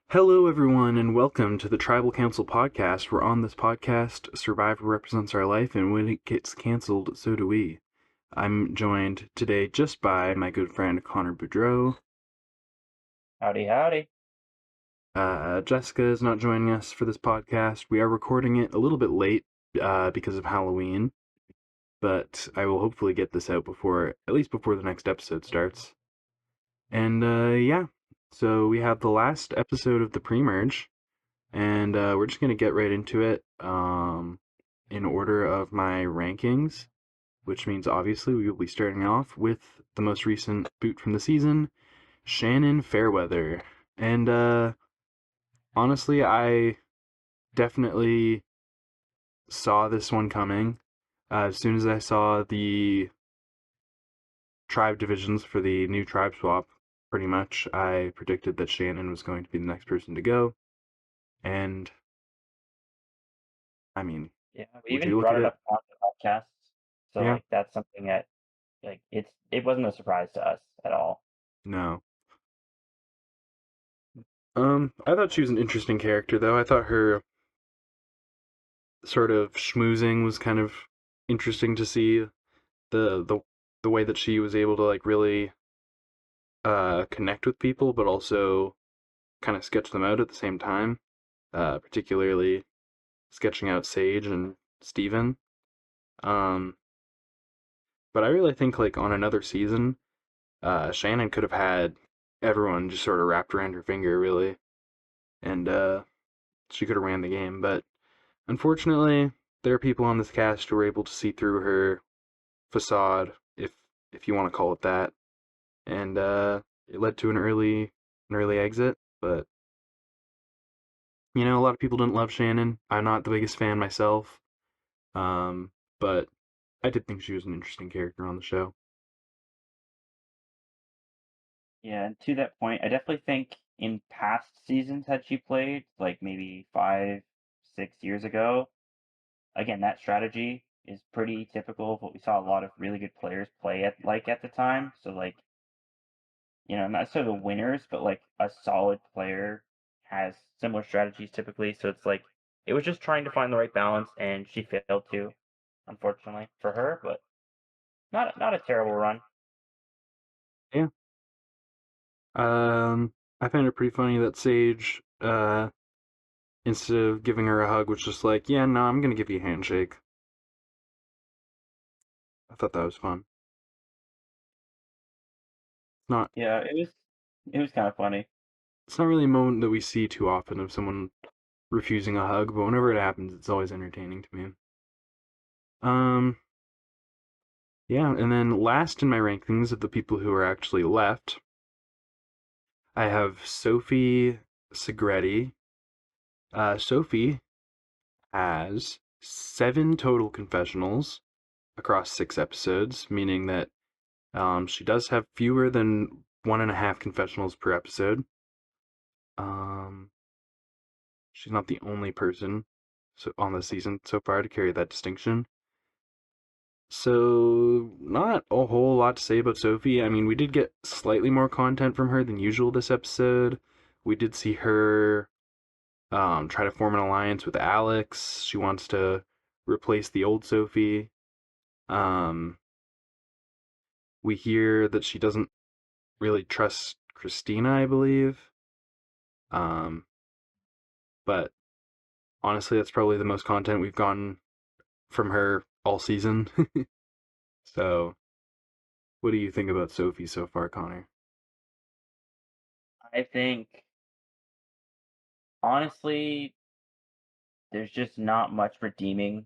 Hello, everyone, and welcome to the Tribal Council podcast, where on this podcast, Survivor represents our life, and when it gets canceled, so do we. I'm joined today just by my good friend Connor Boudreau. Howdy, howdy. Jessica is not joining us for this podcast. We are recording it a little bit late because of Halloween, but I will hopefully get this out at least before the next episode starts. And yeah, so we have the last episode of the pre-merge. And we're just going to get right into it in order of my rankings, which means obviously we will be starting off with the most recent boot from the season, Shannon Fairweather. And honestly, I definitely saw this one coming. As soon as I saw the tribe divisions for the new tribe swap, pretty much, I predicted that Shannon was going to be the next person to go. And I mean, Yeah, we would even you look brought at it it? up on the podcast. So Yeah, that's something that it wasn't a surprise to us at all. no. I thought she was an interesting character, though. I thought her sort of schmoozing was kind of interesting to see the the the way that she was able to like really connect with people, but also kind of sketch them out at the same time. Particularly sketching out Sage and Steven. Um, but I really think like on another season, Shannon could have had everyone just sort of wrapped around her finger, really, and she could have ran the game, but unfortunately, there are people on this cast who were able to see through her facade, if you want to call it that, and it led to an early exit. But a lot of people didn't love Shannon. I'm not the biggest fan myself, but I did think she was an interesting character on the show. Yeah, and to that point, I definitely think in past seasons had she played, like maybe 5, 6 years ago, again, that strategy is pretty typical of what we saw a lot of really good players play at the time. So not sort of the winners, but like a solid player has similar strategies typically. So it's like it was just trying to find the right balance, and she failed to, unfortunately for her. But not a terrible run. Yeah. I found it pretty funny that Sage, instead of giving her a hug, was just like, "Yeah, no, I'm gonna give you a handshake." I thought that was fun. Not Yeah, it was kind of funny. it's not really a moment that we see too often of someone refusing a hug, but whenever it happens, it's always entertaining to me. Um, yeah, and then last in my rankings of the people who are actually left, I have Sophie Segretti. Sophie has 7 total confessionals across 6 episodes, meaning that she does have fewer than 1.5 confessionals per episode. Um, she's not the only person on the season so far to carry that distinction. So, not a whole lot to say about Sophie. I mean, we did get slightly more content from her than usual this episode. We did see her try to form an alliance with Alex. She wants to replace the old Sophie. Um, we hear that she doesn't really trust Christina, I believe. Um, but honestly, that's probably the most content we've gotten from her all season. So, what do you think about Sophie so far, Connor? I think honestly, there's just not much redeeming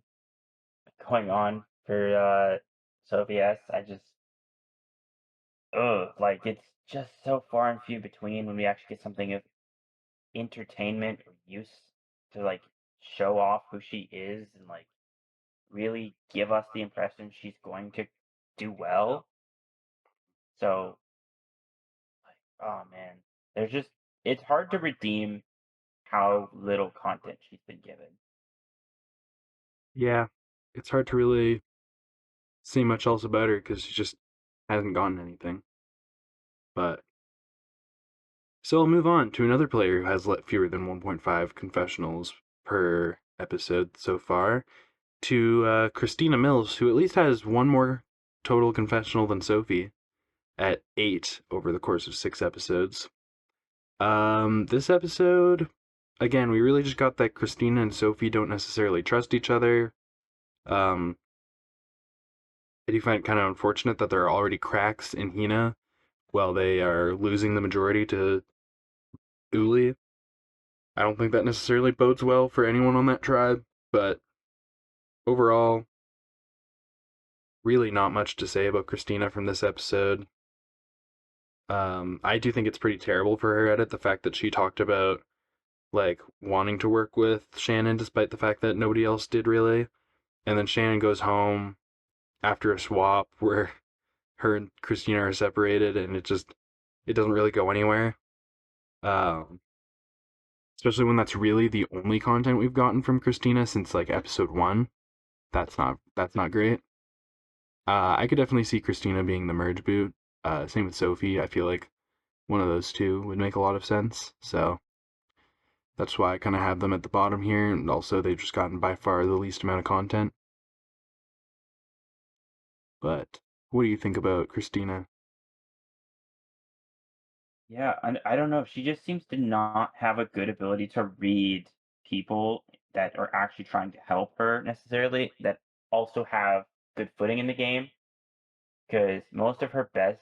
going on for Sophie S. I just like it's just so far and few between when we actually get something of entertainment or use to like show off who she is and like really give us the impression she's going to do well. So, oh man, there's just it's hard to redeem how little content she's been given. Yeah, it's hard to really say much else about her because she just hasn't gotten anything. But So I'll move on to another player who has let fewer than 1.5 confessionals per episode so far, to Christina Mills, who at least has one more total confessional than Sophie at 8 over the course of 6 episodes. This episode, again, we really just got that Christina and Sophie don't necessarily trust each other. Um, I do find it kind of unfortunate that there are already cracks in Hina while they are losing the majority to Uli. I don't think that necessarily bodes well for anyone on that tribe, but overall, really not much to say about Christina from this episode. I do think it's pretty terrible for her edit, the fact that she talked about like wanting to work with Shannon despite the fact that nobody else did really. And then Shannon goes home after a swap where her and Christina are separated and it doesn't really go anywhere. Um, Especially when that's really the only content we've gotten from Christina since like episode 1. That's not great. I could definitely see Christina being the merge boot. Same with Sophie. I feel like one of those two would make a lot of sense. So that's why I kind of have them at the bottom here. And also, they've just gotten by far the least amount of content. But what do you think about Christina? Yeah, I don't know. She just seems to not have a good ability to read people that are actually trying to help her necessarily, that also have good footing in the game. Because most of her best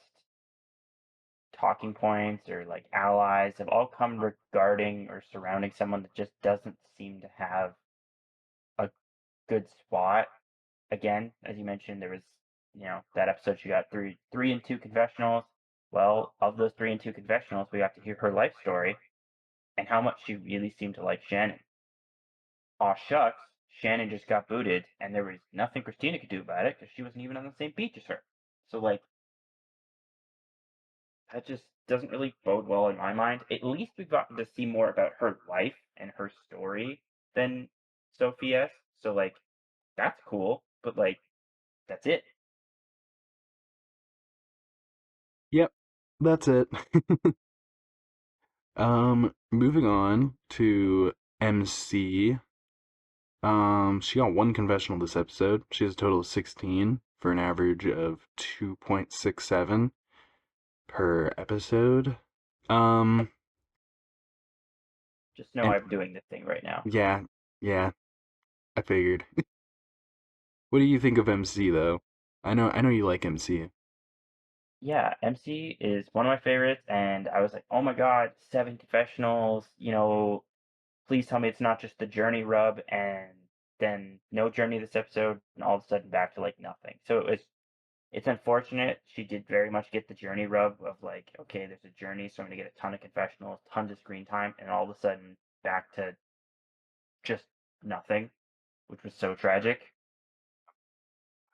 talking points or like allies have all come regarding or surrounding someone that just doesn't seem to have a good spot. Again, as you mentioned, there was, that episode she got three and two confessionals. Well, of those three and two confessionals, we got to hear her life story and how much she really seemed to like Shannon. Aw shucks, Shannon just got booted, and there was nothing Christina could do about it because she wasn't even on the same beach as her. So like, that just doesn't really bode well in my mind. At least we've gotten to see more about her life and her story than Sophia's. So like, that's cool, but like, that's it. Yep, that's it. Moving on to MC. She got one confessional this episode. She has a total of 16 for an average of 2.67 per episode. Um, Just know and I'm doing this thing right now. yeah, yeah, I figured. What do you think of MC though? I know you like MC. Yeah, MC is one of my favorites, and I was like, oh my god, seven confessionals, please tell me it's not just the journey rub, and then no journey this episode, and all of a sudden back to like nothing. So it's unfortunate. She did very much get the journey rub of like, okay, there's a journey, so I'm gonna get a ton of confessionals, tons of screen time, and all of a sudden back to just nothing, which was so tragic.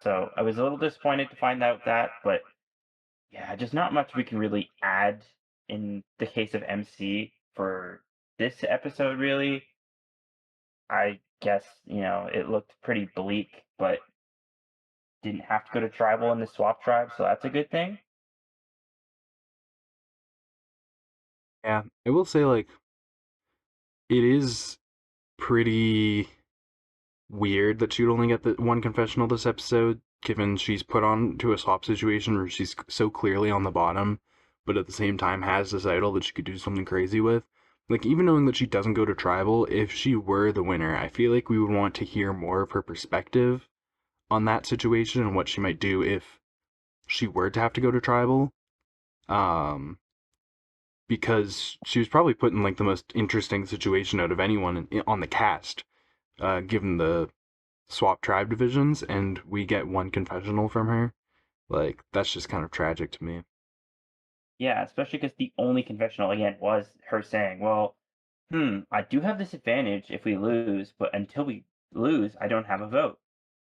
So I was a little disappointed to find out that, but yeah, just not much we can really add in the case of MC for this episode, really. I guess, it looked pretty bleak, but didn't have to go to tribal in the swap tribe, so that's a good thing. Yeah, I will say like it is pretty weird that she'd only get the one confessional this episode, given she's put on to a swap situation where she's so clearly on the bottom, but at the same time has this idol that she could do something crazy with. Like, even knowing that she doesn't go to tribal, if she were the winner, I feel like we would want to hear more of her perspective on that situation and what she might do if she were to have to go to tribal. Um, because she was probably put in like the most interesting situation out of anyone on the cast, given the swap tribe divisions, and we get one confessional from her. Like, that's just kind of tragic to me. Yeah, especially because the only confessional, again, was her saying, well, I do have this advantage if we lose, but until we lose, I don't have a vote.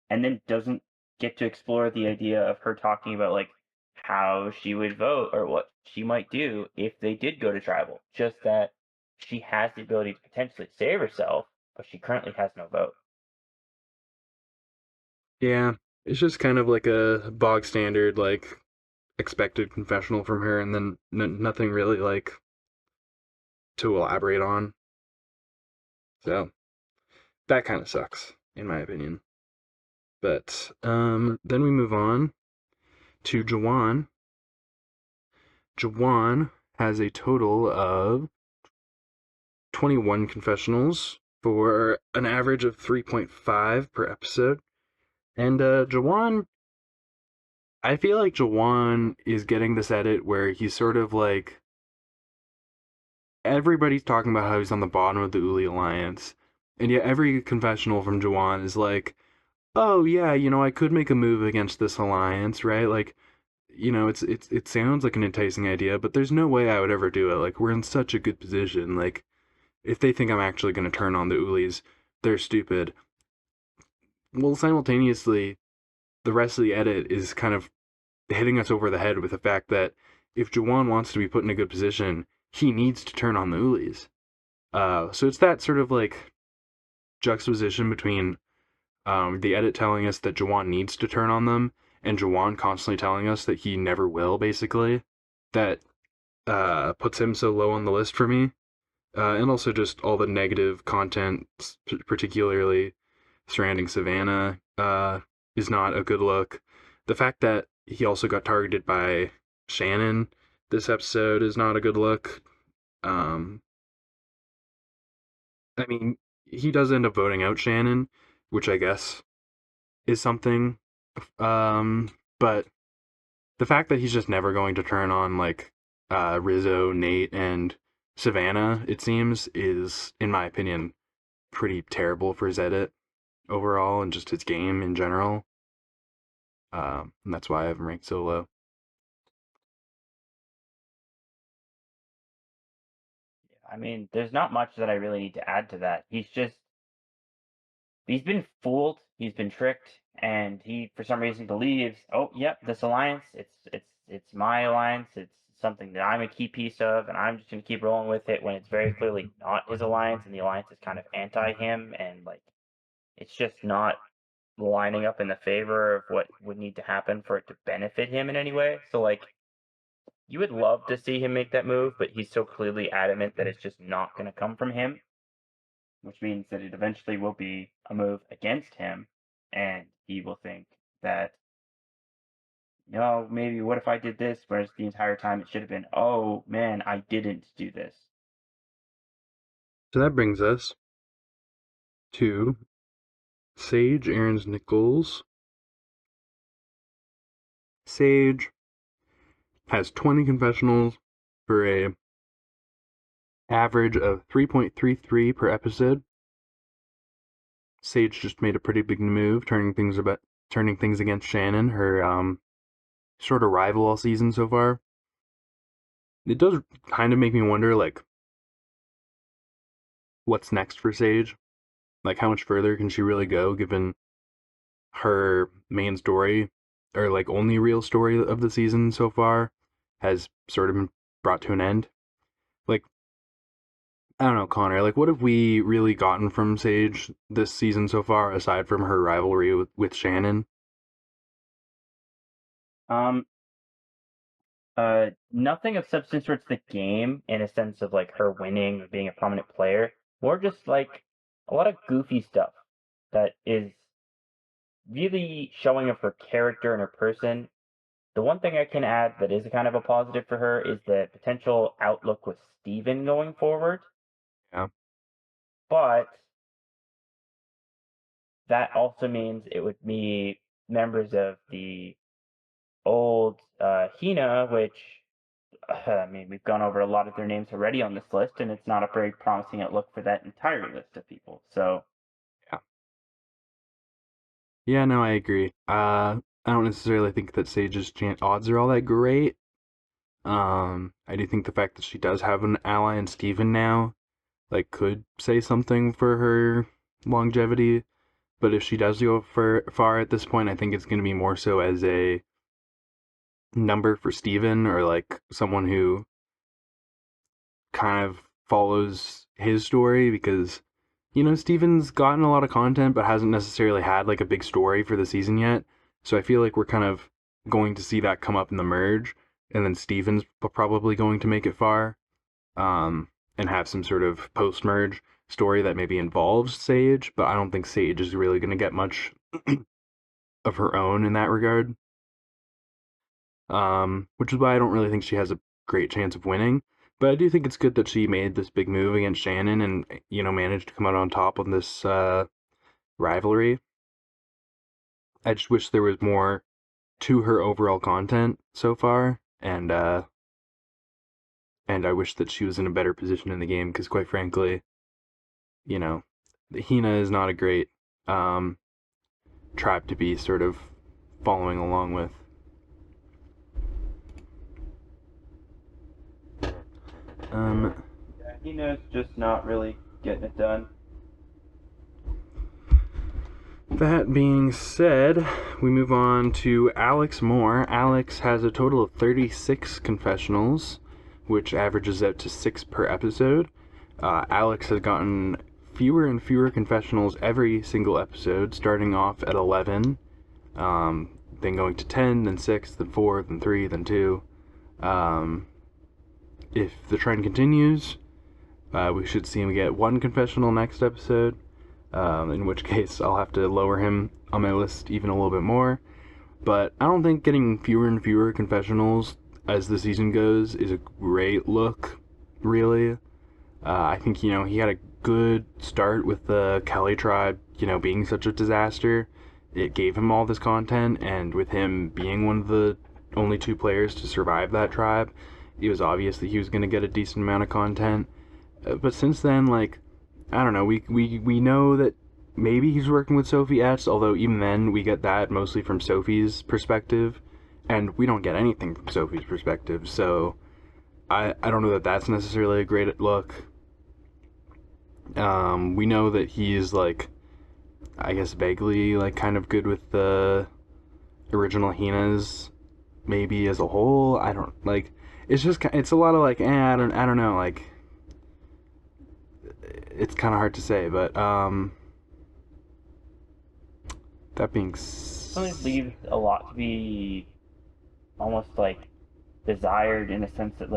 And then doesn't get to explore the idea of her talking about like how she would vote or what she might do if they did go to tribal. Just that she has the ability to potentially save herself, but she currently has no vote. Yeah, it's just kind of like a bog standard, like, expected confessional from her, and then nothing really, like, to elaborate on. So that kind of sucks, in my opinion. But then we move on to Jawan. Jawan has a total of 21 confessionals for an average of 3.5 per episode. And Jawan, I feel like Jawan is getting this edit where he's sort of like, everybody's talking about how he's on the bottom of the Uli Alliance, and yet every confessional from Jawan is like, oh yeah, I could make a move against this alliance, right? Like, it sounds like an enticing idea, but there's no way I would ever do it. Like, we're in such a good position. Like, if they think I'm actually going to turn on the Ulis, they're stupid. Well, simultaneously, the rest of the edit is kind of hitting us over the head with the fact that if Jawan wants to be put in a good position, he needs to turn on the Ulis. So it's that sort of like juxtaposition between the edit telling us that Jawan needs to turn on them and Jawan constantly telling us that he never will, basically, that puts him so low on the list for me. And also just all the negative content, particularly surrounding Savannah, is not a good look. The fact that he also got targeted by Shannon this episode is not a good look. I mean, he does end up voting out Shannon, which I guess is something. But the fact that he's just never going to turn on like Rizzo, Nate, and Savannah, it seems, is, in my opinion, pretty terrible for his edit overall and just his game in general. And that's why I have him ranked so low. I mean, there's not much that I really need to add to that. He's been fooled, he's been tricked, and he for some reason believes, oh, yep, this alliance, it's my alliance, it's something that I'm a key piece of, and I'm just gonna keep rolling with it when it's very clearly not his alliance, and the alliance is kind of anti him, and like it's just not lining up in the favor of what would need to happen for it to benefit him in any way. So like you would love to see him make that move, but he's so clearly adamant that it's just not going to come from him, which means that it eventually will be a move against him, and he will think that, no, maybe what if I did this, whereas the entire time it should have been, oh man, I didn't do this. So that brings us to Sage Aarons Nichols. Sage has 20 confessionals for a average of 3.33 per episode. Sage just made a pretty big move, turning things against Shannon, her sort of rival all season so far. It does kind of make me wonder, like, what's next for Sage? Like, how much further can she really go, given her main story, or like only real story of the season so far, has sort of been brought to an end? Like, I don't know, Connor, like, what have we really gotten from Sage this season so far, aside from her rivalry with Shannon? Um, Nothing of substance towards the game in a sense of like her winning or being a prominent player. More just like a lot of goofy stuff that is really showing of her character and her person. The one thing I can add that is kind of a positive for her is the potential outlook with Steven going forward. Yeah. But that also means it would be members of the old Hina, which I mean, we've gone over a lot of their names already on this list, and it's not a very promising outlook for that entire list of people. So, Yeah. Yeah, no, I agree. I don't necessarily think that Sage's odds are all that great. I do think the fact that she does have an ally in Steven now, like, could say something for her longevity. But if she does go far at this point, I think it's going to be more so as a number for Steven, or like someone who kind of follows his story, because Steven's gotten a lot of content but hasn't necessarily had like a big story for the season yet. So I feel like we're kind of going to see that come up in the merge, and then Steven's probably going to make it far. And and have some sort of post-merge story that maybe involves Sage, but I don't think Sage is really going to get much of her own in that regard. Which is why I don't really think she has a great chance of winning. But I do think it's good that she made this big move against Shannon and, managed to come out on top on this rivalry. I just wish there was more to her overall content so far, and I wish that she was in a better position in the game, because quite frankly, Hina is not a great tribe to be sort of following along with. Hina's just not really getting it done. That being said, we move on to Alex Moore. Alex has a total of 36 confessionals, which averages out to 6 per episode. Alex has gotten fewer and fewer confessionals every single episode, starting off at 11, then going to 10, then 6, then 4, then 3, then 2. If the trend continues, we should see him get 1 confessional next episode, in which case I'll have to lower him on my list even a little bit more. But I don't think getting fewer and fewer confessionals as the season goes is a great look, really. I think, he had a good start with the Kelly tribe, being such a disaster. It gave him all this content, and with him being one of the only 2 players to survive that tribe, it was obvious that he was going to get a decent amount of content. But since then, I don't know, we know that maybe he's working with Sophie S, although even then we get that mostly from Sophie's perspective, and we don't get anything from Sophie's perspective, so I don't know that that's necessarily a great look. We know that he's, I guess vaguely, kind of good with the original Hinas, maybe as a whole. I don't, it's just, it's a lot of, I don't know, it's kind of hard to say, but, that being It leaves a lot to be almost, desired, in a sense that,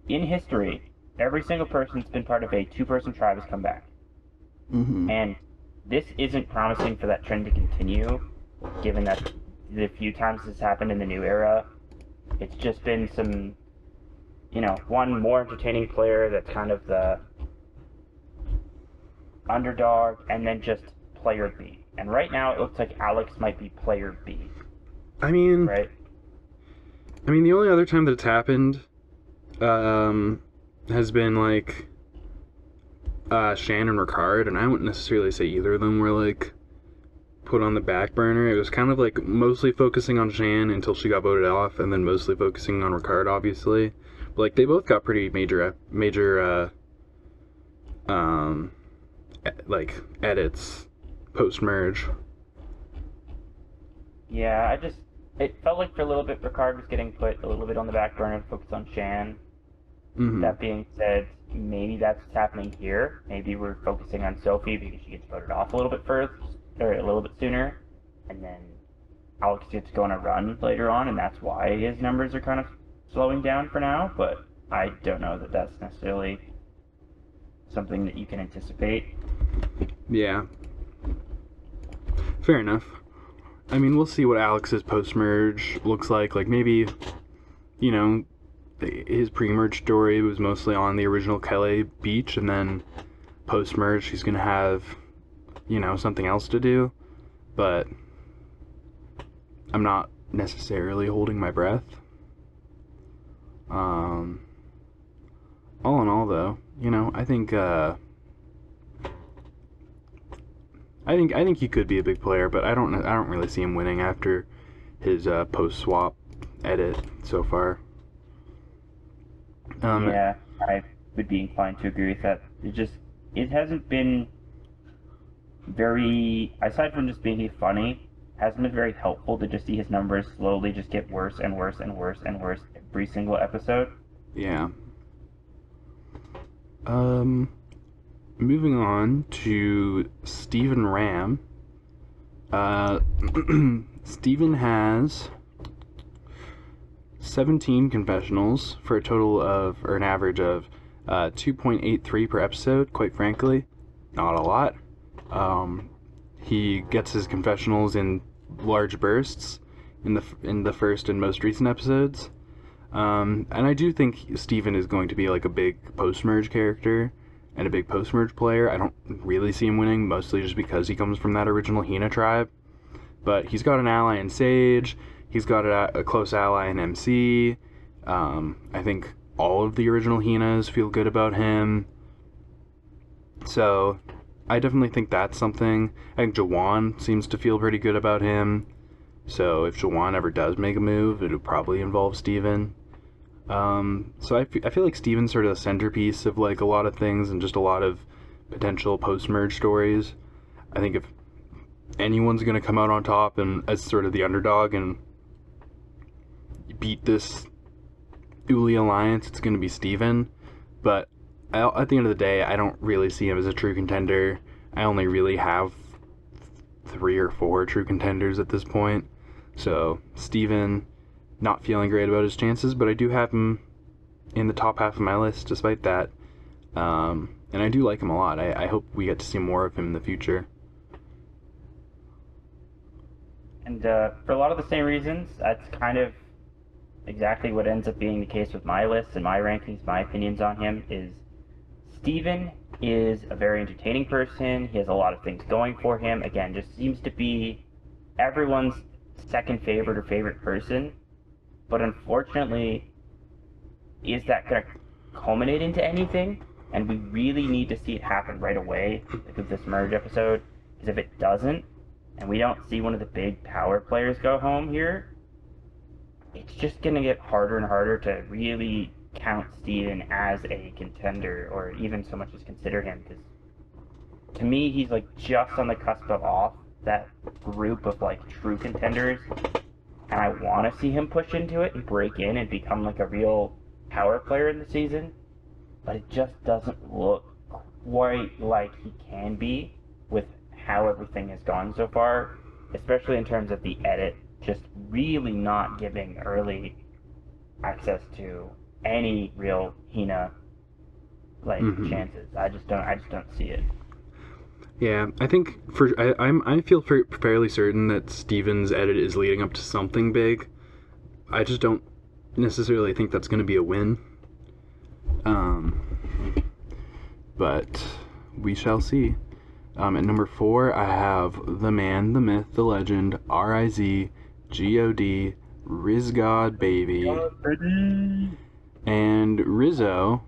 in history, every single person that's been part of a 2-person tribe has come back. Mm-hmm. And this isn't promising for that trend to continue, given that the few times this happened in the new era, it's just been some, one more entertaining player that's kind of the underdog, and then just player B. And right now it looks like Alex might be player B. I mean, right? I mean, the only other time that it's happened has been Shan and Ricard, and I wouldn't necessarily say either of them were put on the back burner. It was kind of mostly focusing on Shan until she got voted off, and then mostly focusing on Ricard, obviously. But they both got pretty major edits post merge. Yeah, it felt like for a little bit Ricard was getting put a little bit on the back burner to focus on Shan. Mm-hmm. That being said, maybe that's what's happening here. Maybe we're focusing on Sophie because she gets voted off a little bit first, or a little bit sooner, and then Alex gets to go on a run later on, and that's why his numbers are kind of slowing down for now, but I don't know that that's necessarily something that you can anticipate. Yeah. Fair enough. I mean, we'll see what Alex's post-merge looks like. Maybe, his pre-merge story was mostly on the original Kelly beach, and then post-merge he's going to have, something else to do. But I'm not necessarily holding my breath. All in all, though, I think he could be a big player, but I don't really see him winning after his post-swap edit so far. Yeah, I would be inclined to agree with that. It hasn't been very, aside from just being funny, hasn't been very helpful to just see his numbers slowly just get worse and worse and worse and worse every single episode. Yeah. Moving on to Steven Ram. Steven has 17 confessionals for a total of, or an average of, 2.83 per episode, quite frankly. Not a lot. He gets his confessionals in large bursts in the first and most recent episodes. And I do think Steven is going to be like a big post-merge character and a big post-merge player. I don't really see him winning, mostly just because he comes from that original Hina tribe. But he's got an ally in Sage. He's got a close ally in MC. I think all of the original Hinas feel good about him. So I definitely think that's something. I think Jawan seems to feel pretty good about him. So if Jawan ever does make a move, it'll probably involve Steven. So I feel like Steven's sort of the centerpiece of like a lot of things and just a lot of potential post-merge stories. I think if anyone's going to come out on top and as sort of the underdog and beat this Uli alliance, it's going to be Steven. But at the end of the day, I don't really see him as a true contender. I only really have 3 or 4 true contenders at this point. So Steven, not feeling great about his chances, but I do have him in the top half of my list despite that. And I do like him a lot. I hope we get to see more of him in the future. And for a lot of the same reasons, that's kind of exactly what ends up being the case with my list and my rankings. My opinions on him is Steven is a very entertaining person. He has a lot of things going for him. Again, just seems to be everyone's second favorite or favorite person. But unfortunately, is that going to culminate into anything? And we really need to see it happen right away, like with this merge episode. Because if it doesn't, and we don't see one of the big power players go home here, it's just going to get harder and harder to really count Steven as a contender, or even so much as consider him. Because to me, he's like just on the cusp of off that group of like true contenders. And I want to see him push into it and break in and become like a real power player in the season. But it just doesn't look quite like he can be with how everything has gone so far, especially in terms of the edit just really not giving early access to any real Hina like chances. I just don't see it. Yeah, I think I feel fairly certain that Steven's edit is leading up to something big. I just don't necessarily think that's going to be a win. But we shall see. At number 4, I have the man, the myth, the legend, R.I.Z., G.O.D., Rizgod Baby. And Rizzo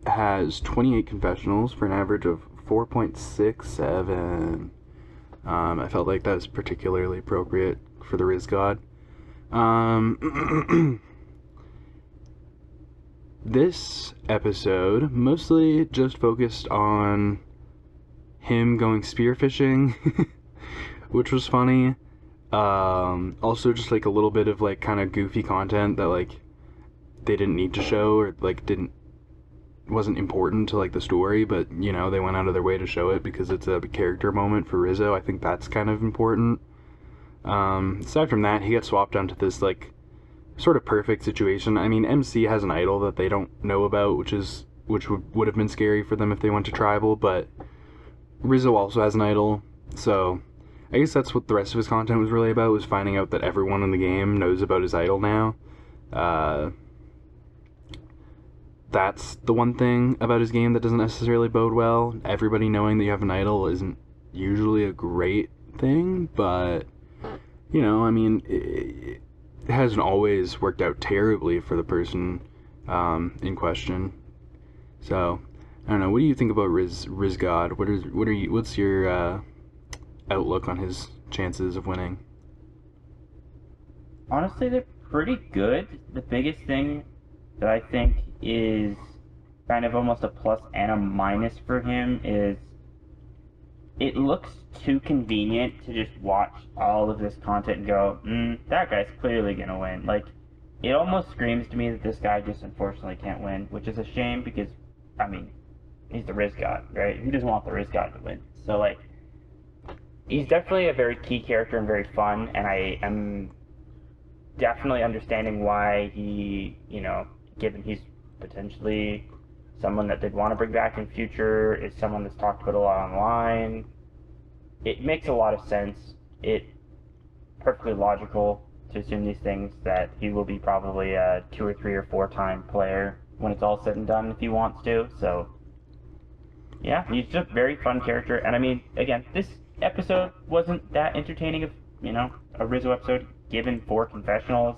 has 28 confessionals for an average of 4.67. I felt like that was particularly appropriate for the Rizgod. This episode mostly just focused on him going spearfishing, which was funny. Also just like a little bit of like kind of goofy content that like they didn't need to show, or like wasn't important to like the story, but you know, they went out of their way to show it because it's a character moment for Rizzo. I think that's kind of important. Aside from that, he gets swapped onto this like sort of perfect situation. I mean, MC has an idol that they don't know about, which would have been scary for them if they went to tribal, but Rizzo also has an idol, so I guess that's what the rest of his content was really about, was finding out that everyone in the game knows about his idol now. That's the one thing about his game that doesn't necessarily bode well. Everybody knowing that you have an idol isn't usually a great thing, but, you know, I mean, it hasn't always worked out terribly for the person in question. So, I don't know, what do you think about Rizgod? What's your outlook on his chances of winning? Honestly, they're pretty good. The biggest thing that I think is kind of almost a plus and a minus for him is it looks too convenient to just watch all of this content and go, that guy's clearly gonna win. Like, it almost screams to me that this guy just unfortunately can't win, which is a shame because, I mean, he's the Rizgod, right? Who doesn't want the Rizgod to win? So, like, he's definitely a very key character and very fun, and I am definitely understanding why he, you know, given he's potentially someone that they'd want to bring back in future, is someone that's talked about a lot online. It makes a lot of sense. It's perfectly logical to assume these things, that he will be probably a 2 or 3 or 4 time player when it's all said and done if he wants to. So yeah, he's just a very fun character. And I mean, again, this episode wasn't that entertaining of, a Rizzo episode given 4 confessionals.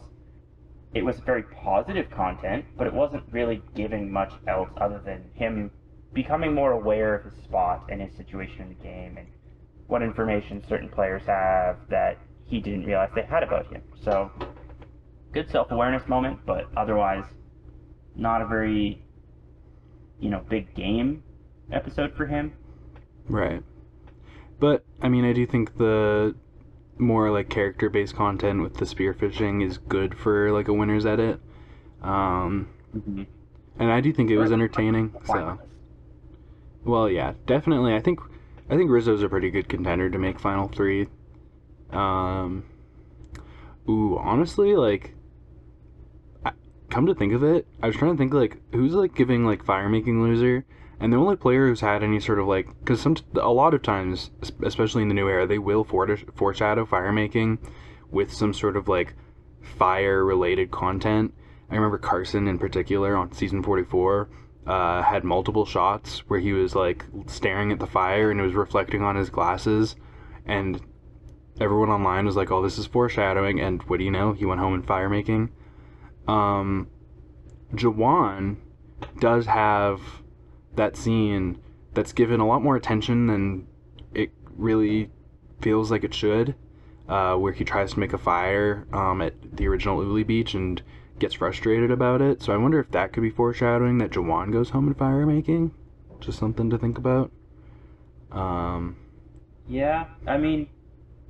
It was very positive content, but it wasn't really giving much else other than him becoming more aware of his spot and his situation in the game and what information certain players have that he didn't realize they had about him. So, good self-awareness moment, but otherwise not a very, big game episode for him. Right. But, I mean, I do think the more, like, character-based content with the spearfishing is good for, like, a winner's edit. And I do think it was entertaining, so... Well, yeah, definitely. I think Rizzo's a pretty good contender to make Final 3. Honestly, like... Come to think of it, I was trying to think, like, who's, like, giving, like, fire-making loser... And the only player who's had any sort of, like... Because a lot of times, especially in the new era, they will foreshadow fire-making with some sort of, like, fire-related content. I remember Carson, in particular, on Season 44, had multiple shots where he was, like, staring at the fire and it was reflecting on his glasses. And everyone online was like, oh, this is foreshadowing. And what do you know? He went home in fire-making. Jawan does have... that scene that's given a lot more attention than it really feels like it should, where he tries to make a fire at the original Uli Beach and gets frustrated about it. So I wonder if that could be foreshadowing that Jawan goes home in fire making. Just something to think about. Yeah, I mean,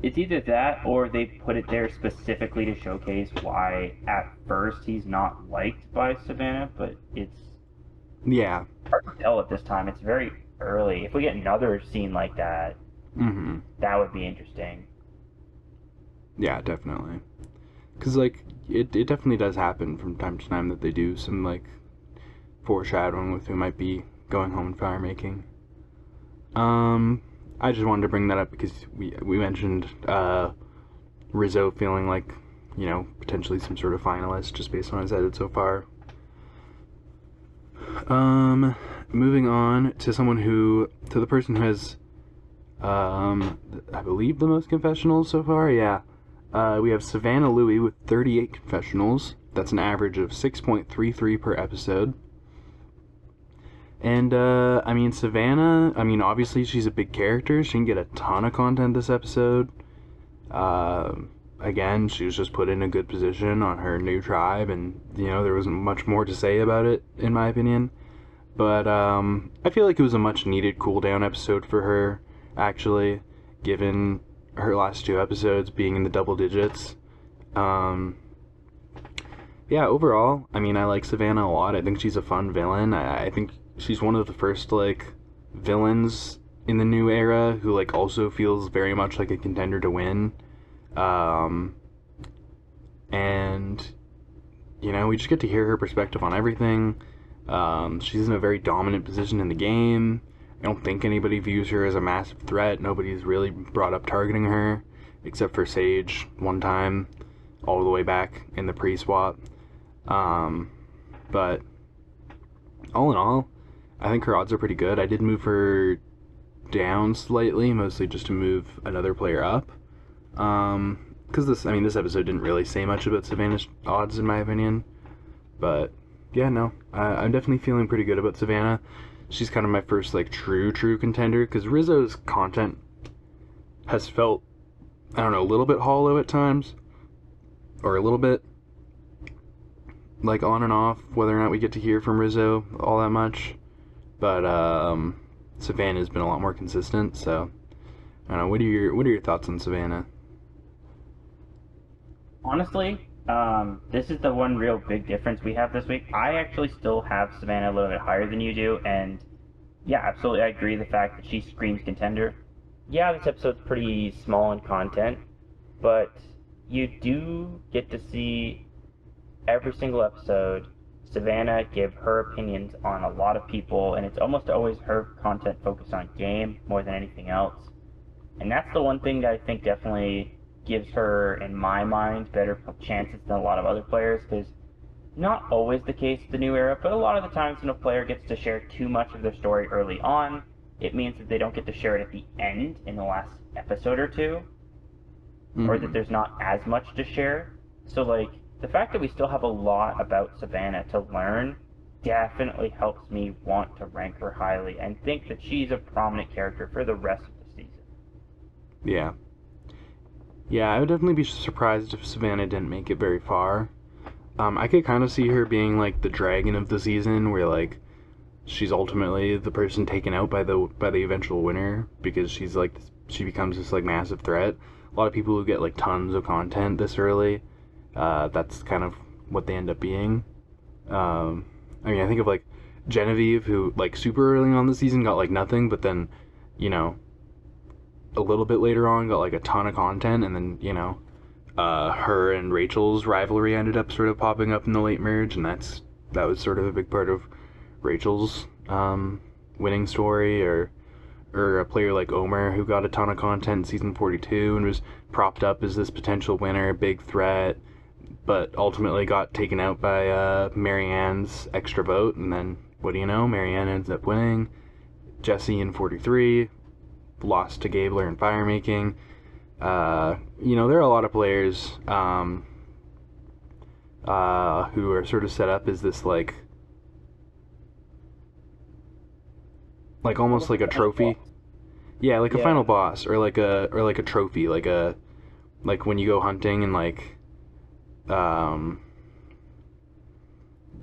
it's either that or they put it there specifically to showcase why at first he's not liked by Savannah, but it's yeah, hard to tell at this time. It's very early. If we get another scene like that, that would be interesting. Yeah, definitely. Because, like, it definitely does happen from time to time that they do some, like, foreshadowing with who might be going home in fire making. I just wanted to bring that up because we mentioned Rizzo feeling like, potentially some sort of finalist just based on his edit so far. Moving on to the person who has, I believe the most confessionals so far, yeah. We have Savannah Louie with 38 confessionals. That's an average of 6.33 per episode. And, Savannah, obviously she's a big character. She can get a ton of content this episode. Again, she was just put in a good position on her new tribe, and, there wasn't much more to say about it, in my opinion. But, I feel like it was a much-needed cool-down episode for her, actually, given her last 2 episodes being in the double digits. Yeah, overall, I like Savannah a lot. I think she's a fun villain. I think she's one of the first, villains in the new era who, also feels very much like a contender to win. And, we just get to hear her perspective on everything. She's in a very dominant position in the game. I don't think anybody views her as a massive threat. Nobody's really brought up targeting her, except for Sage one time, all the way back in the pre-swap. But all in all, I think her odds are pretty good. I did move her down slightly, mostly just to move another player up. Because this episode didn't really say much about Savannah's odds, in my opinion. But yeah, no, I'm definitely feeling pretty good about Savannah. She's kind of my first, true contender, because Rizzo's content has felt, I don't know, a little bit hollow at times, or a little bit, on and off, whether or not we get to hear from Rizzo all that much, but, Savannah's been a lot more consistent, so, I don't know, what are your thoughts on Savannah? Honestly, this is the one real big difference we have this week. I actually still have Savannah a little bit higher than you do, and yeah, absolutely, I agree the fact that she screams contender. Yeah, this episode's pretty small in content, but you do get to see every single episode Savannah give her opinions on a lot of people, and it's almost always her content focused on game more than anything else. And that's the one thing that I think definitely gives her, in my mind, better chances than a lot of other players, because not always the case with the new era, but a lot of the times when a player gets to share too much of their story early on, it means that they don't get to share it at the end in the last episode or two, or that there's not as much to share. So, like, the fact that we still have a lot about Savannah to learn definitely helps me want to rank her highly and think that she's a prominent character for the rest of the season. Yeah. Yeah, I would definitely be surprised if Savannah didn't make it very far. I could kind of see her being like the dragon of the season, where like she's ultimately the person taken out by the eventual winner, because she's like she becomes this like massive threat. A lot of people who get like tons of content this early, that's kind of what they end up being. I mean, I think of like Genevieve, who like super early on the season got like nothing, but then, you know, a little bit later on got like a ton of content, and then, you know, her and Rachel's rivalry ended up sort of popping up in the late merge, and that was sort of a big part of Rachel's winning story. Or a player like Omer, who got a ton of content in season 42 and was propped up as this potential winner, big threat, but ultimately got taken out by Marianne's extra vote, and then what do you know, Marianne ends up winning. Jesse in 43 lost to Gabler in Firemaking. You know, there are a lot of players who are sort of set up as this like almost like a trophy. Yeah, like a final boss, or like a trophy, like when you go hunting and like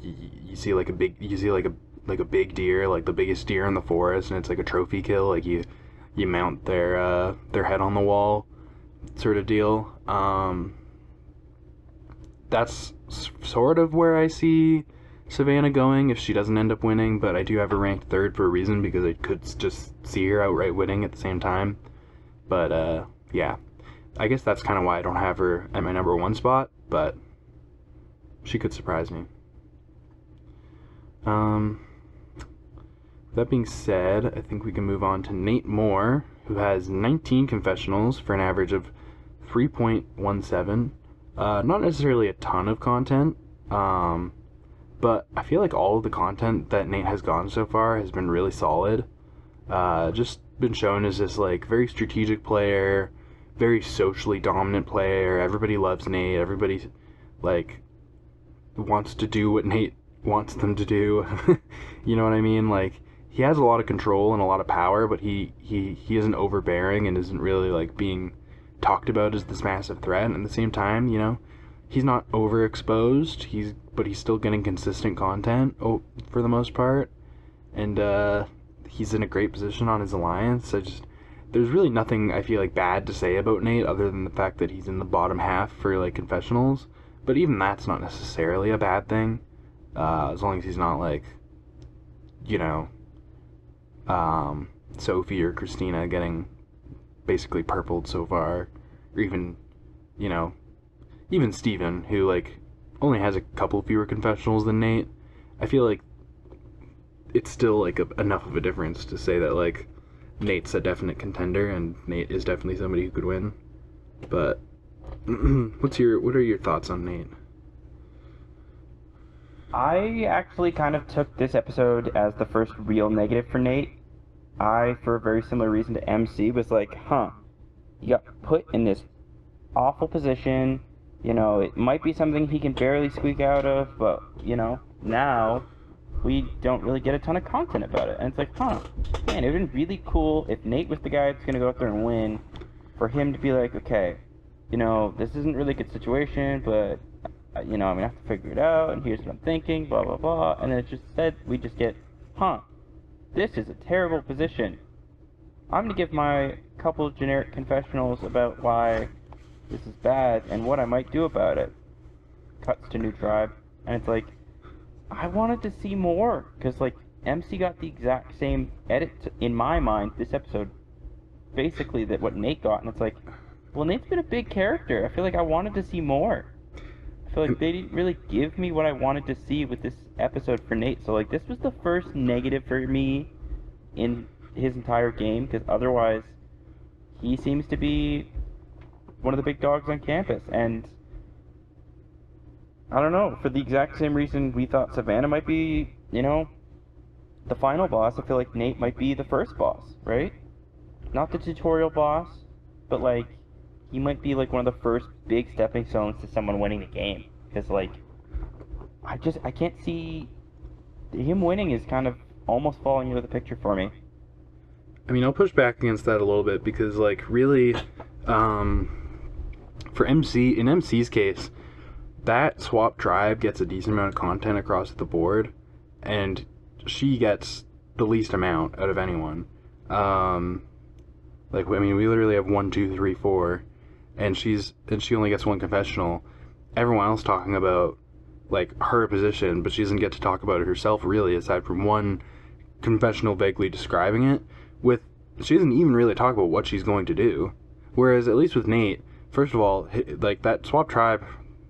you see like a big deer, like the biggest deer in the forest, and it's like a trophy kill, like you mount their head on the wall, sort of deal. That's sort of where I see Savannah going if she doesn't end up winning, but I do have her ranked third for a reason, because I could just see her outright winning at the same time. But yeah, I guess that's kind of why I don't have her at my number one spot, but she could surprise me. That being said, I think we can move on to Nate Moore, who has 19 confessionals for an average of 3.17. Not necessarily a ton of content, but I feel like all of the content that Nate has gotten so far has been really solid. Just been shown as this like very strategic player, very socially dominant player. Everybody loves Nate. Everybody like wants to do what Nate wants them to do. You know what I mean? Like, he has a lot of control and a lot of power, but he isn't overbearing and isn't really like being talked about as this massive threat. And at the same time, you know, he's not overexposed. But he's still getting consistent content for the most part, and he's in a great position on his alliance. There's really nothing I feel like bad to say about Nate, other than the fact that he's in the bottom half for like confessionals. But even that's not necessarily a bad thing, as long as he's not like, you know, Sophie or Christina getting basically purpled so far, or even, you know, even Steven, who like only has a couple fewer confessionals than Nate. I feel like it's still like enough of a difference to say that like Nate's a definite contender and Nate is definitely somebody who could win. But what are your thoughts on Nate? I actually kind of took this episode as the first real negative for Nate. I, for a very similar reason to MC, was like, you got put in this awful position. You know, it might be something he can barely squeak out of, but, you know, now we don't really get a ton of content about it. And it's like, man, it would have been really cool if Nate was the guy that's going to go out there and win, for him to be like, okay, you know, this isn't really a good situation, but, you know, I'm going to have to figure it out, and here's what I'm thinking, blah, blah, blah. And then it's just said, we just get, this is a terrible position. I'm going to give my couple generic confessionals about why this is bad and what I might do about it. Cuts to new tribe, and it's like, I wanted to see more, because like MC got the exact same edit in my mind this episode, basically that what Nate got, and it's like, well, Nate's been a big character. I feel like I wanted to see more. I feel like they didn't really give me what I wanted to see with this episode for Nate. So like this was the first negative for me in his entire game, because otherwise he seems to be one of the big dogs on campus. And I don't know, for the exact same reason we thought Savannah might be, the final boss, I feel like Nate might be the first boss, right? Not the tutorial boss, but like he might be like one of the first big stepping stones to someone winning the game. Because like I can't see him winning is kind of almost falling into the picture for me. I mean, I'll push back against that a little bit because, like, really, for MC, in MC's case, that swap tribe gets a decent amount of content across the board, and she gets the least amount out of anyone. Like, I mean, we literally have 1, 2, 3, 4, and she only gets one confessional. Everyone else talking about, like, her position, but she doesn't get to talk about it herself, really, aside from one confessional vaguely describing it. She doesn't even really talk about what she's going to do. Whereas, at least with Nate, first of all, like, that swap tribe,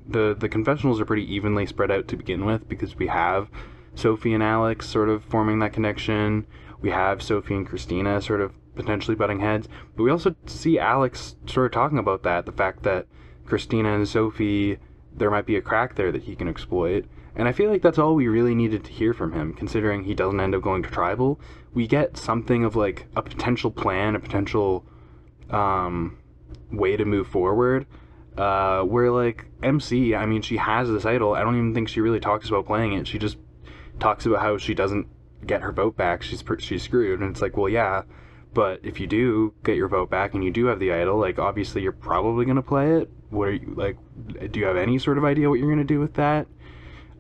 the confessionals are pretty evenly spread out to begin with, because we have Sophie and Alex sort of forming that connection. We have Sophie and Christina sort of potentially butting heads. But we also see Alex sort of talking about that, the fact that Christina and Sophie, there might be a crack there that he can exploit. And I feel like that's all we really needed to hear from him, considering he doesn't end up going to Tribal. We get something of, like, a potential plan, a potential way to move forward. Where, like, MC, I mean, she has this idol. I don't even think she really talks about playing it. She just talks about how she doesn't get her vote back. She's screwed. And it's like, well, yeah, but if you do get your vote back and you do have the idol, like, obviously you're probably going to play it. What are you, like, do you have any sort of idea what you're going to do with that?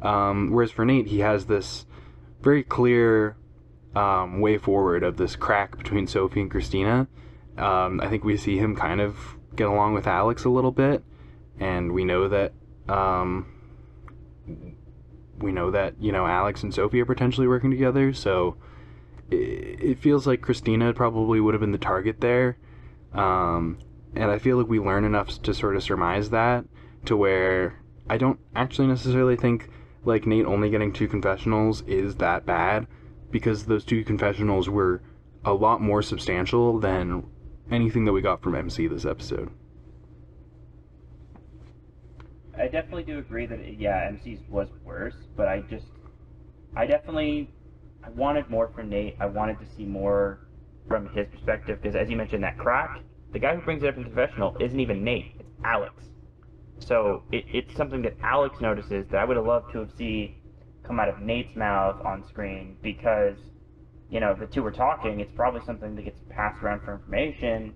Whereas for Nate, he has this very clear way forward of this crack between Sophie and Christina. I think we see him kind of get along with Alex a little bit, and we know that Alex and Sophie are potentially working together, so it feels like Christina probably would have been the target there. And I feel like we learn enough to sort of surmise that, to where I don't actually necessarily think, like, Nate only getting 2 confessionals is that bad, because those 2 confessionals were a lot more substantial than anything that we got from MC this episode. I definitely do agree that, MC's was worse, but I wanted more from Nate. I wanted to see more from his perspective, because as you mentioned, that crack, the guy who brings it up in confessional isn't even Nate, it's Alex. So it's something that Alex notices that I would have loved to have seen come out of Nate's mouth on screen, because, if the two were talking, it's probably something that gets passed around for information.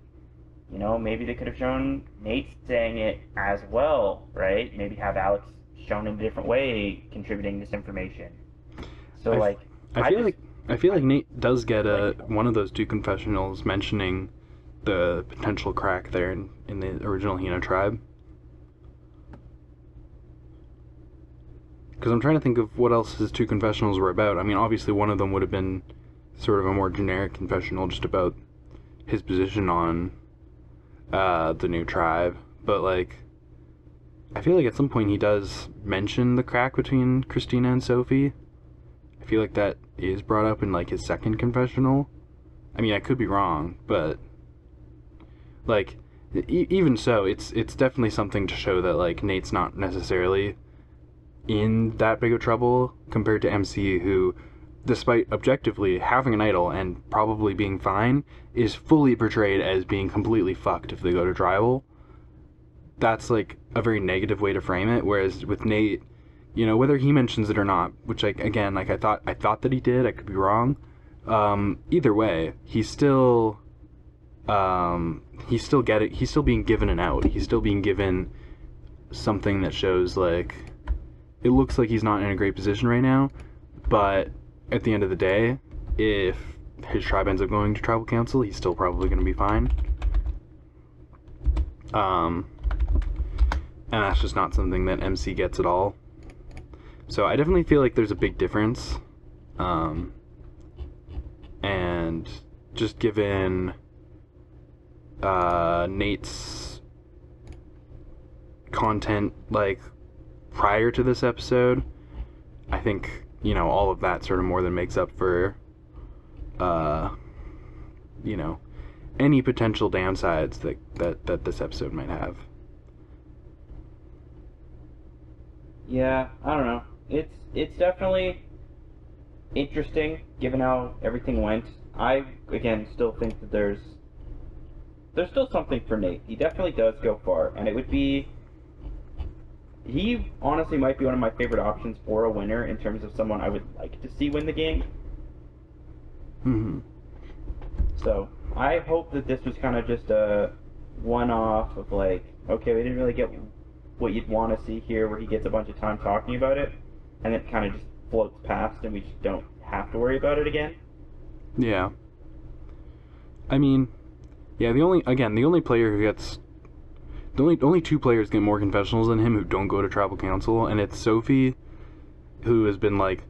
Maybe they could have shown Nate saying it as well, right? Maybe have Alex shown in a different way contributing this information. So, I feel like Nate does get one of those 2 confessionals mentioning the potential crack there in the original Hina tribe. Because I'm trying to think of what else his 2 confessionals were about. I mean, obviously one of them would have been sort of a more generic confessional, just about his position on the new tribe. But, like, I feel like at some point he does mention the crack between Christina and Sophie. I feel like that is brought up in, like, his second confessional. I mean, I could be wrong, but, like, even so, it's definitely something to show that, like, Nate's not necessarily in that big of trouble compared to MC, who, despite objectively having an idol and probably being fine, is fully portrayed as being completely fucked if they go to Tribal. That's, like, a very negative way to frame it, whereas with Nate, whether he mentions it or not, which, like, again, like, I thought that he did, I could be wrong. Either way, he's still he's still being given an out. He's still being given something that shows, like, it looks like he's not in a great position right now, but at the end of the day, if his tribe ends up going to Tribal Council, he's still probably going to be fine. And that's just not something that MC gets at all. So I definitely feel like there's a big difference. And just given Nate's content, like, prior to this episode, I think you know, all of that sort of more than makes up for, you know, any potential downsides that this episode might have. Yeah, I don't know. It's definitely interesting given how everything went. I again still think that there's still something for Nate. He definitely does go far, and it would be he honestly might be one of my favorite options for a winner in terms of someone I would like to see win the game. Mm-hmm. So I hope that this was kind of just a one-off of like, okay, we didn't really get what you'd want to see here, where he gets a bunch of time talking about it, and it kind of just floats past, and we just don't have to worry about it again. Yeah. I mean, yeah. The only player who gets only two players get more confessionals than him who don't go to tribal council, and it's Sophie, who has been like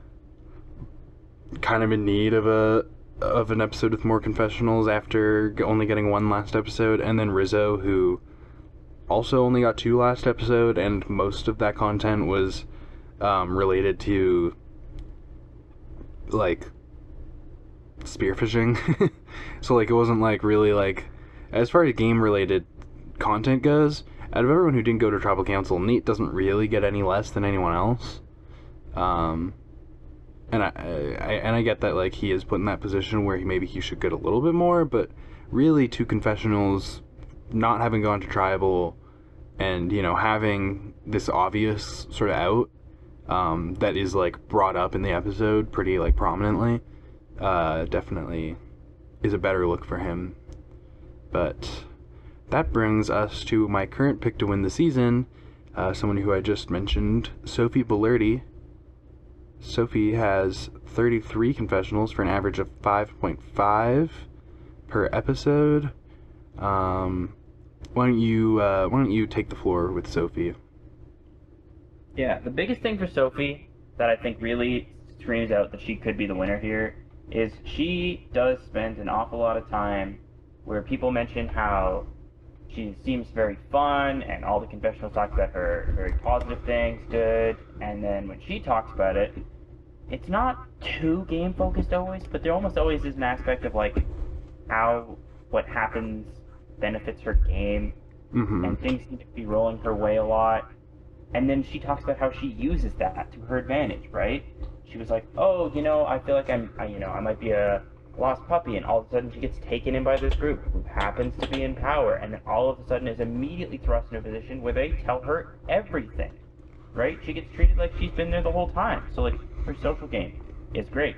kind of in need of an episode with more confessionals after only getting one last episode, and then Rizzo, who also only got two last episode, and most of that content was related to like spearfishing. So like it wasn't like really like, as far as game related content goes, out of everyone who didn't go to tribal council, Nate doesn't really get any less than anyone else. And I get that like he is put in that position where he should get a little bit more, but really two confessionals, not having gone to tribal, and you know having this obvious sort of out that is like brought up in the episode pretty like prominently, definitely is a better look for him. But that brings us to my current pick to win the season, someone who I just mentioned, Sophie Bellerti. Sophie has 33 confessionals for an average of 5.5 per episode. Why don't you take the floor with Sophie? Yeah, the biggest thing for Sophie that I think really screams out that she could be the winner here is she does spend an awful lot of time where people mention how she seems very fun, and all the confessionals talk about her very positive things, good, and then when she talks about it, it's not too game focused always, but there almost always is an aspect of like how what happens benefits her game, and things seem to be rolling her way a lot. And then she talks about how she uses that to her advantage, right? She was like, oh, you know, I feel like I might be a lost puppy, and all of a sudden she gets taken in by this group who happens to be in power, and then all of a sudden is immediately thrust in a position where they tell her everything, right? She gets treated like she's been there the whole time. So like her social game is great.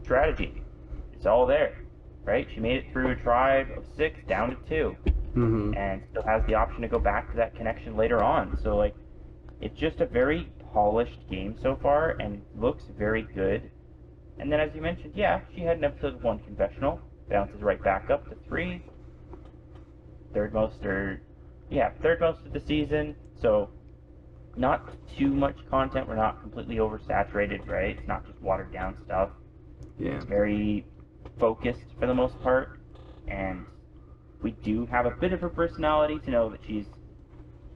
Strategy, it's all there, right? She made it through a tribe of 6 down to 2, and still has the option to go back to that connection later on. So like, it's just a very polished game so far, and looks very good. And then, as you mentioned, yeah, she had an episode of 1 confessional, bounces right back up to 3. Third most of the season, so not too much content. We're not completely oversaturated, right? It's not just watered down stuff. Yeah. It's very focused for the most part, and we do have a bit of her personality to know that she's,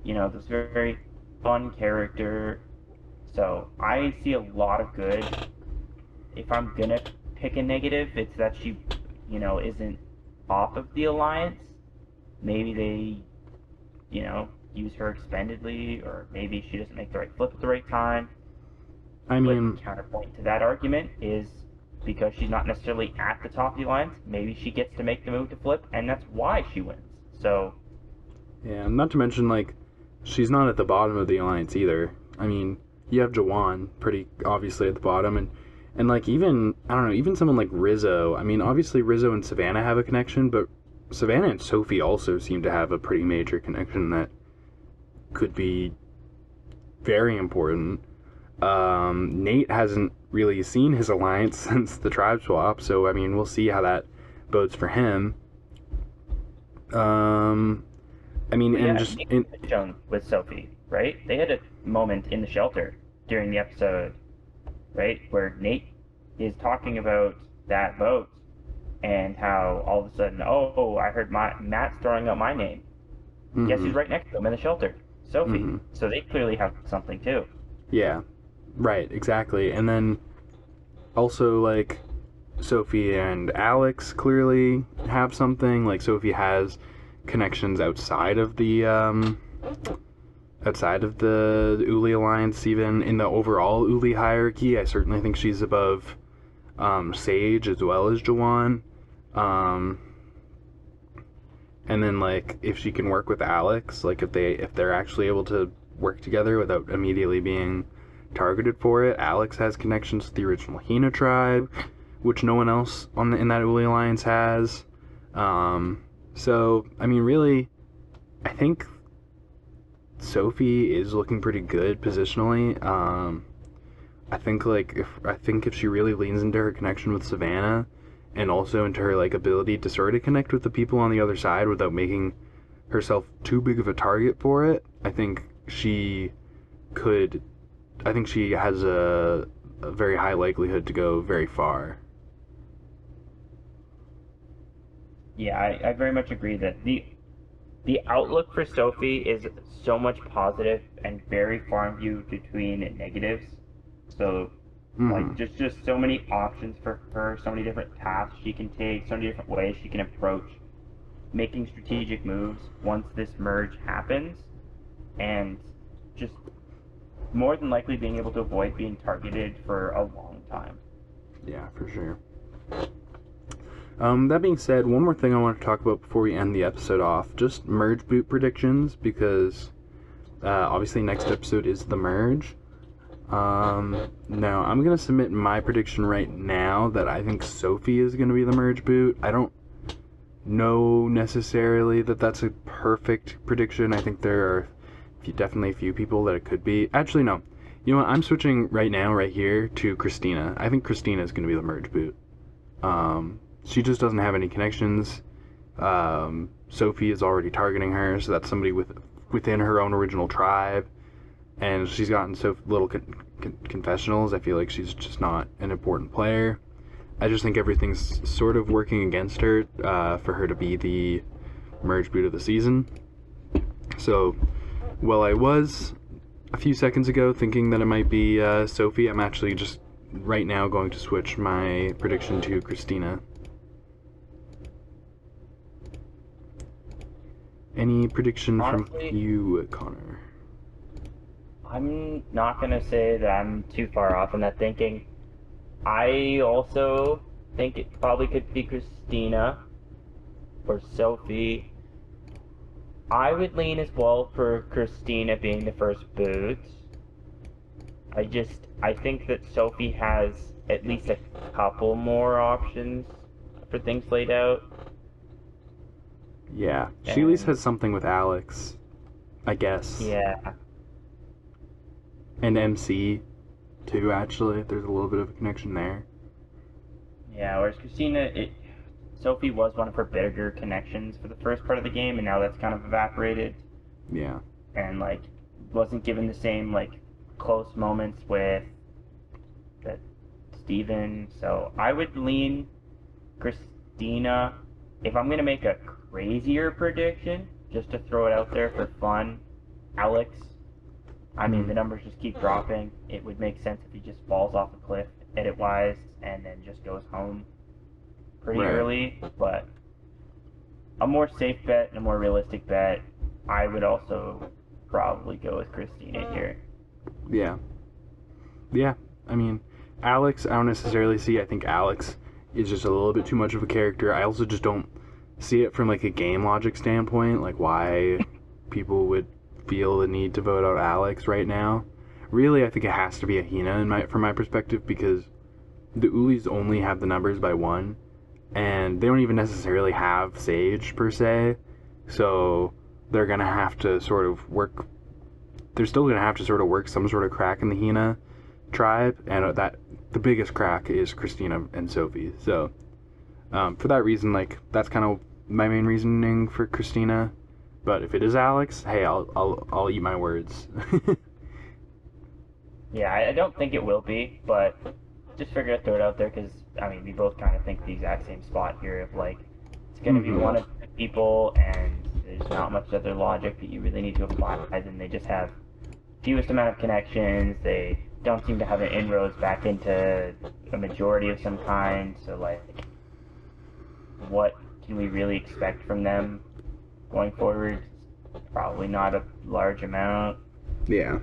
you know, this very fun character. So I see a lot of good. If I'm gonna pick a negative, it's that she, you know, isn't off of the alliance. Maybe they, you know, use her expendedly, or maybe she doesn't make the right flip at the right time. I mean, but counterpoint to that argument is because she's not necessarily at the top of the alliance, maybe she gets to make the move to flip, and that's why she wins. So yeah, not to mention like she's not at the bottom of the alliance either. I mean, you have Jawan pretty obviously at the bottom, and like even, I don't know, even someone like Rizzo. I mean, obviously Rizzo and Savannah have a connection, but Savannah and Sophie also seem to have a pretty major connection that could be very important. Nate hasn't really seen his alliance since the tribe swap, so I mean, we'll see how that bodes for him. I mean, yeah, and just shown with Sophie, right? They had a moment in the shelter during the episode, right, where Nate is talking about that vote and how all of a sudden, oh, I heard Matt's throwing out my name. Guess who's right next to him in the shelter? Sophie. So they clearly have something too. Yeah, right, exactly. And then Also, like, Sophie and Alex clearly have something. Like, Sophie has connections outside of the Uli alliance, even in the overall Uli hierarchy. I certainly think she's above Sage as well as Jawan. And then, like, if she can work with Alex, like, if they're actually able to work together without immediately being targeted for it, Alex has connections to the original Hina tribe, which no one else in that Uli alliance has. So I mean, really, I think Sophie is looking pretty good positionally. I think if she really leans into her connection with Savannah, and also into her like ability to sort of connect with the people on the other side without making herself too big of a target for it, I think she has a very high likelihood to go very far. Yeah, I very much agree that the outlook for Sophie is so much positive and very far and few between negatives. So, like, just so many options for her, so many different paths she can take, so many different ways she can approach making strategic moves once this merge happens, and just more than likely being able to avoid being targeted for a long time. Yeah, for sure. That being said, one more thing I want to talk about before we end the episode off, just merge boot predictions, because obviously next episode is the merge. Now, I'm going to submit my prediction right now that I think Sophie is going to be the merge boot. I don't know necessarily that that's a perfect prediction. I think there are definitely a few people that it could be. Actually, no. You know what? I'm switching right now, right here, to Christina. I think Christina is going to be the merge boot. She just doesn't have any connections. Sophie is already targeting her, so that's somebody within her own original tribe. And she's gotten so little confessionals, I feel like she's just not an important player. I just think everything's sort of working against her for her to be the merge boot of the season. So, while I was a few seconds ago thinking that it might be Sophie, I'm actually just right now going to switch my prediction to Christina. Any prediction Honestly, from you, Connor? I'm not going to say that I'm too far off in that thinking. I also think it probably could be Christina or Sophie. I would lean as well for Christina being the first boot. I think that Sophie has at least a couple more options for things laid out. Yeah, she at least has something with Alex, I guess. Yeah. And MC, too, actually. There's a little bit of a connection there. Yeah, whereas Christina, Sophie was one of her bigger connections for the first part of the game, and now that's kind of evaporated. Yeah. And, like, wasn't given the same, like, close moments with Steven. So I would lean Christina. If I'm going to make a crazier prediction, just to throw it out there for fun, Alex. I mean, the numbers just keep dropping. It would make sense if he just falls off a cliff, edit-wise, and then just goes home pretty early. But a more safe bet and a more realistic bet, I would also probably go with Christina here. Yeah. Yeah, I mean, Alex, I don't necessarily see. I think Alex is just a little bit too much of a character. I also just don't see it from, like, a game logic standpoint, like why people would feel the need to vote out Alex right now. Really, I think it has to be a Hina from my perspective, because the Ulis only have the numbers by one, and they don't even necessarily have Sage per se, so they're gonna have to sort of work. They're still gonna have to sort of work some sort of crack in the Hina tribe, and that the biggest crack is Christina and Sophie. So for that reason, like, that's kind of my main reasoning for Christina. But if it is Alex, hey, I'll eat my words. Yeah, I don't think it will be, but just figured I'd throw it out there because, I mean, we both kind of think the exact same spot here of, like, it's going to be one of the people, and there's not much other logic that you really need to apply, and they just have fewest amount of connections, they don't seem to have an inroads back into a majority of some kind. So like, what can we really expect from them going forward? Probably not a large amount. Yeah.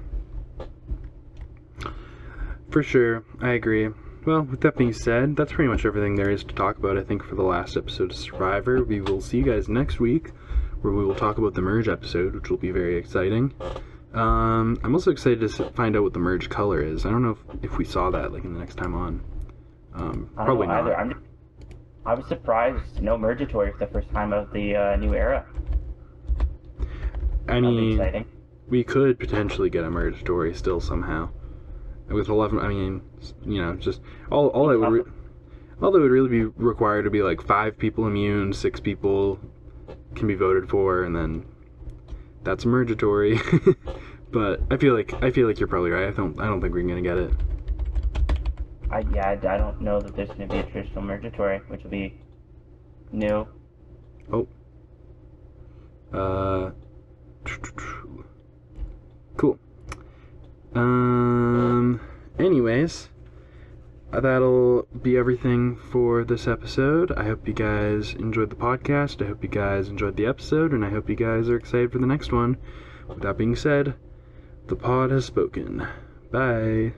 For sure, I agree. Well, with that being said, that's pretty much everything there is to talk about, I think, for the last episode of Survivor. We will see you guys next week, where we will talk about the merge episode, which will be very exciting. I'm also excited to find out what the merge color is. I don't know if we saw that like in the next time on. Probably not. Either. I was surprised no Mergatory for the first time of the new era. I mean, we could potentially get a Mergatory still somehow. With 11, I mean, you know, just all that would really be required to be like 5 people immune, 6 people can be voted for, and then that's a Mergatory. But I feel like you're probably right. I don't think we're gonna get it. I don't know that there's gonna be a traditional Mergatory, which will be new. Oh. Cool. Anyways, that'll be everything for this episode. I hope you guys enjoyed the podcast. I hope you guys enjoyed the episode, and I hope you guys are excited for the next one. With that being said, the pod has spoken. Bye.